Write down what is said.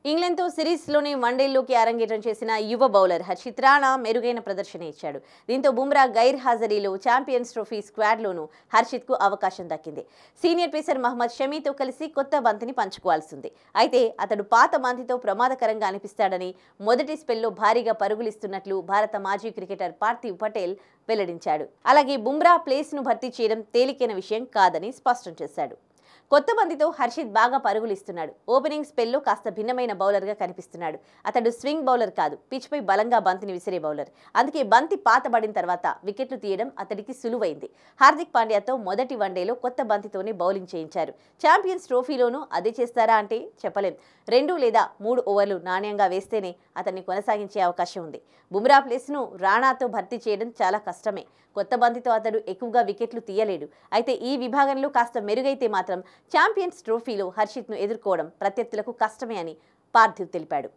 ఇంగ్లాండ్తో సిరీస్లోని వన్డేల్లోకి అరంగేట్రం చేసిన యువ బౌలర్ హర్షిత్ రాణా మెరుగైన ప్రదర్శన ఇచ్చాడు. దీంతో బుమ్రా గైర్ హాజరీలో ఛాంపియన్స్ ట్రోఫీ స్క్వాడ్లోనూ హర్షిత్కు అవకాశం దక్కింది. సీనియర్ పేసర్ మహ్మద్ షమీతో కలిసి కొత్త బంతిని పంచుకోవాల్సింది. అయితే అతడు పాత బంతితో ప్రమాదకరంగా అనిపిస్తాడని మొదటి స్పెల్లో భారీగా పరుగులిస్తున్నట్లు భారత మాజీ క్రికెటర్ పార్థివ్ పటేల్ వెల్లడించాడు. అలాగే బుమ్రా ప్లేస్ను భర్తీ చేయడం తేలికైన విషయం కాదని స్పష్టం చేశాడు. కొత్త బంతితో హర్షిత్ బాగా పరుగులిస్తున్నాడు. ఓపెనింగ్ స్పెల్లో కాస్త భిన్నమైన బౌలర్గా కనిపిస్తున్నాడు. అతడు స్వింగ్ బౌలర్ కాదు, పిచ్పై బలంగా బంతిని విసిరే బౌలర్. అందుకే బంతి పాతబడిన తర్వాత వికెట్లు తీయడం అతడికి సులువైంది. హార్దిక్ పాండ్యాతో మొదటి వన్డేలో కొత్త బంతితోనే బౌలింగ్ చేయించారు. ఛాంపియన్స్ ట్రోఫీలోనూ అదే చేస్తారా అంటే చెప్పలేం. 2 లేదా 3 ఓవర్లు నాణ్యంగా వేస్తేనే అతన్ని కొనసాగించే అవకాశం ఉంది. బుమ్రా ప్లేస్ను రాణాతో భర్తీ చేయడం చాలా కష్టమే. కొత్త బంతితో అతడు ఎక్కువగా వికెట్లు తీయలేడు. అయితే ఈ విభాగంలో కాస్త మెరుగైతే మాత్రం ఛాంపియన్స్ ట్రోఫీలో హర్షిత్ను ఎదుర్కోవడం ప్రత్యర్థులకు కష్టమే అని పార్థివ్ తెలిపాడు.